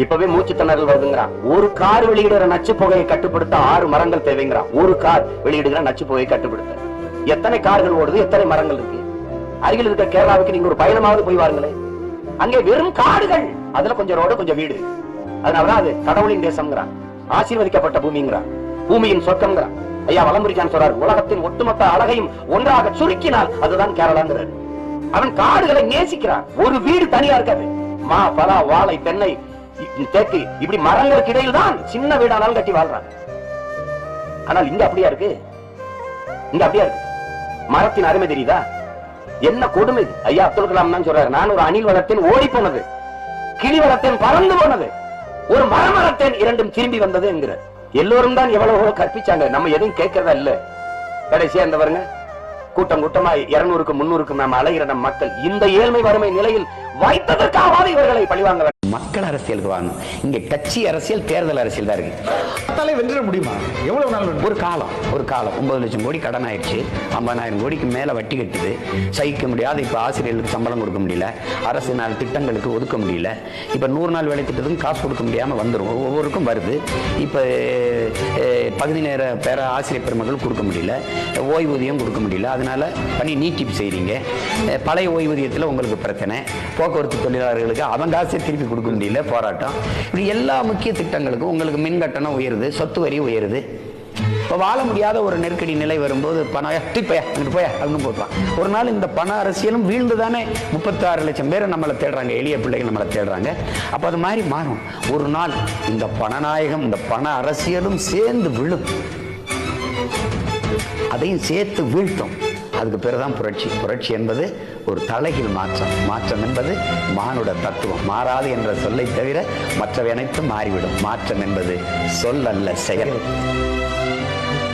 இப்பவே மூச்சு திணறல் வருதுங்கிறான். ஒரு கார் வெளியிடுற நச்சு புகையை கட்டுப்படுத்த 6 மரங்கள் தேவைங்கிறான். ஒரு கார் வெளியிடுகிற நச்சு புகையை கட்டுப்படுத்த எத்தனை கார்கள் ஓடுது, எத்தனை மரங்கள் இருக்கு? அருகில் இருக்க கேரளாவுக்கு நீங்க ஒரு பயணமாவது போய் வாருங்களேன். அங்கே வெறும் காடுகள், அதுல கொஞ்சம் ரோடு கொஞ்சம் வீடு. அதனாலதான் அது கடவுளின் தேசம்ங்கிறான், ஆசீர்வதிக்கப்பட்ட பூமிங்கிறான், பூமியின் சொர்க்கம்ங்கிறான். ஐயா வலம்புரிக்கான் சொல்றாரு, உலகத்தின் ஒட்டுமொத்த அழகையும் ஒன்றாக சுருக்கினால் அதுதான் கேரளாங்கிறாரு. அவன் காடுகளை நேசிக்கிறான். ஒரு வீடு தனியா இருக்காது. மா, பலா, வாழை, தென்னை, தேக்கு இப்படி மரங்களுக்கு இடையில் தான் சின்ன வீடானாலும் கட்டி வாழ்றான். ஆனால் இங்க அப்படியா இருக்கு? இங்க அப்படியா இருக்கு? மரத்தின் அருமை தெரியுதா? என்ன கொடுமை! ஐயா அப்துல் கலாம் தான் சொல்றாரு, நான் ஒரு அணில் வளர்த்தேன் ஓடி போனது, கிளி வளர்த்தேன் பறந்து போனது, ஒரு மரம் வளர்த்தேன் இரண்டும் திரும்பி வந்தது என்கிற. எல்லோரும் தான் எவ்வளவோ கற்பிச்சாங்க, நம்ம எதையும் கேட்கறதா இல்ல. கடைசியா இந்த பாருங்க, கூட்டம் கூட்டமா 200க்கும் 300க்கும் நாம் அலைகிற நம் மக்கள் இந்த ஏழ்மை வறுமை நிலையில் வைத்ததற்காக இவர்களை பழிவாங்க. மக்கள் அரசியலுக்கு வாங்கணும். இங்க கட்சி அரசியல், தேர்தல் அரசியல் தான் இருக்கு. வென்ற முடியுமா? எவ்வளவு நாள்? ஒரு காலம் 9 லட்சம் கோடி கடன் ஆயிடுச்சு, 50,000 கோடிக்கு மேல வட்டி கட்டுது, சகிக்க முடியாது. இப்ப ஆசிரியர்களுக்கு சம்பளம் கொடுக்க முடியல, அரசு நாள் திட்டங்களுக்கு ஒதுக்க முடியல, இப்ப 100 நாள் வேலை திட்டத்துக்கும் காசு கொடுக்க முடியாம வந்துடும், ஒவ்வொருக்கும் வருது. இப்ப பகுதி நேர பேர ஆசிரியர் பெருமக்கள் கொடுக்க முடியல, ஓய்வூதியம் கொடுக்க முடியல, அதனால பணி நீட்டிப்பு செய்றீங்க. பழைய ஓய்வூதியத்தில் உங்களுக்கு பிரச்சனை, போக்குவரத்து தொழிலாளர்களுக்கு அவங்க காசை திருப்பி கொடுக்க முடியல, போராட்டம். இப்படி எல்லா முக்கிய திட்டங்களுக்கும் உங்களுக்கு மின் கட்டணம் உயருது, சொத்து வரி உயருது. இப்போ வாழ முடியாத ஒரு நெருக்கடி நிலை வரும்போது பணம் போயா அப்படின்னு போட்டான். ஒரு நாள் இந்த பண அரசியலும் வீழ்ந்து தானே 36 லட்சம் பேரை நம்மளை தேடுறாங்க, எளிய பிள்ளைகள் நம்மளை தேடுறாங்க. அப்போ அது மாதிரி மாறும். ஒரு நாள் இந்த பணநாயகம், இந்த பண அரசியலும் சேர்ந்து விழும், அதையும் சேர்த்து வீழ்த்தும். அதுக்கு பேருதான் புரட்சி. புரட்சி என்பது ஒரு தலைகீழ் மாற்றம். மாற்றம் என்பது மானுட தத்துவம். மாறாது என்ற சொல்லை தவிர மற்றவை அனைத்தும் மாறிவிடும். மாற்றம் என்பது சொல் அல்ல, செயல்.